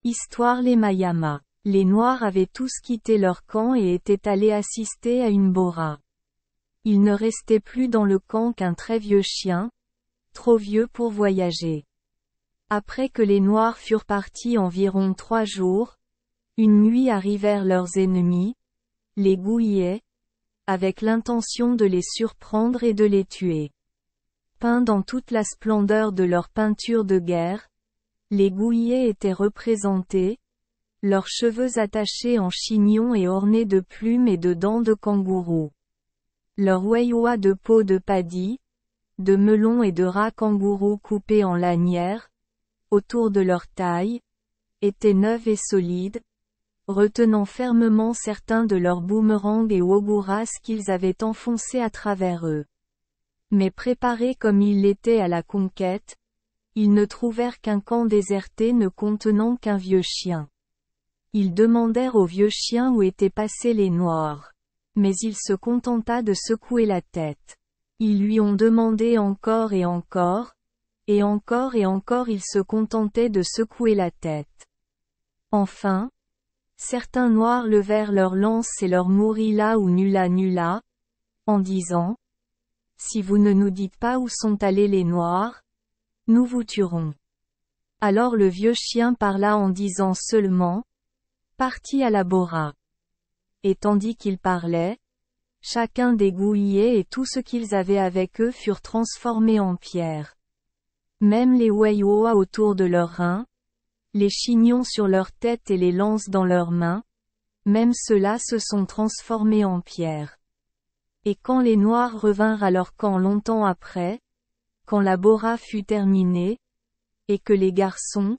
Histoire Les Mayama. Les Noirs avaient tous quitté leur camp et étaient allés assister à une bora. Il ne restait plus dans le camp qu'un très vieux chien, trop vieux pour voyager. Après que les Noirs furent partis environ 3 jours, une nuit arrivèrent leurs ennemis, les Gouillets, avec l'intention de les surprendre et de les tuer. Peints dans toute la splendeur de leur peinture de guerre, les Gouillets étaient représentés, leurs cheveux attachés en chignon et ornés de plumes et de dents de kangourou. Leurs weiwa de peau de paddy, de melon et de rat kangourou coupés en lanières, autour de leur taille, étaient neuves et solides, retenant fermement certains de leurs boomerangs et woguras qu'ils avaient enfoncés à travers eux. Mais préparés comme ils l'étaient à la conquête, ils ne trouvèrent qu'un camp déserté ne contenant qu'un vieux chien. Ils demandèrent au vieux chien où étaient passés les Noirs. Mais il se contenta de secouer la tête. Ils lui ont demandé encore et encore, et encore et encore il se contentait de secouer la tête. Enfin, certains Noirs levèrent leurs lances et leur mourilla ou nula, en disant, « Si vous ne nous dites pas où sont allés les Noirs, nous vous tuerons. » Alors le vieux chien parla en disant seulement, « Partis à la bora. » Et tandis qu'ils parlaient, chacun des Gouillets et tout ce qu'ils avaient avec eux furent transformés en pierre. Même les weiwa autour de leurs reins, les chignons sur leur tête et les lances dans leurs mains, même ceux-là se sont transformés en pierre. Et quand les Noirs revinrent à leur camp longtemps après, quand la bora fut terminée, et que les garçons,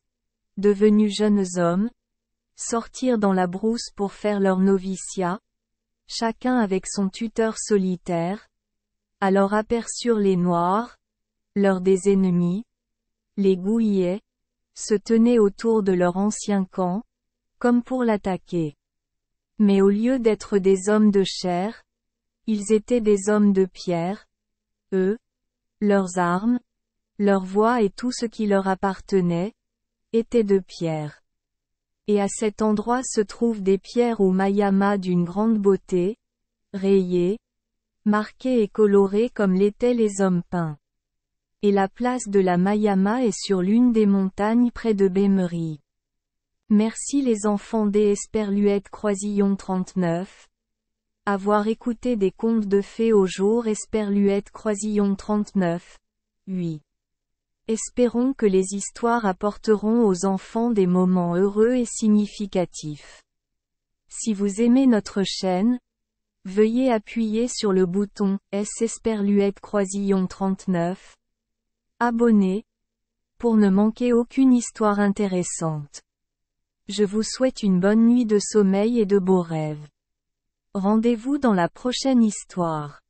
devenus jeunes hommes, sortirent dans la brousse pour faire leur noviciat, chacun avec son tuteur solitaire, alors aperçurent les Noirs, leurs des ennemis, les Gouillets, se tenaient autour de leur ancien camp, comme pour l'attaquer. Mais au lieu d'être des hommes de chair, ils étaient des hommes de pierre, eux, leurs armes, leurs voix et tout ce qui leur appartenait, étaient de pierre. Et à cet endroit se trouvent des pierres ou mayama d'une grande beauté, rayées, marquées et colorées comme l'étaient les hommes peints. Et la place de la mayama est sur l'une des montagnes près de Bémery. Merci les enfants des Esperluette Croisillon 39. Avoir écouté des contes de fées au jour Esperluette Croisillon 39. 8. Espérons que les histoires apporteront aux enfants des moments heureux et significatifs. Si vous aimez notre chaîne, veuillez appuyer sur le bouton S Esperluette Croisillon 39. Abonner, pour ne manquer aucune histoire intéressante. Je vous souhaite une bonne nuit de sommeil et de beaux rêves. Rendez-vous dans la prochaine histoire.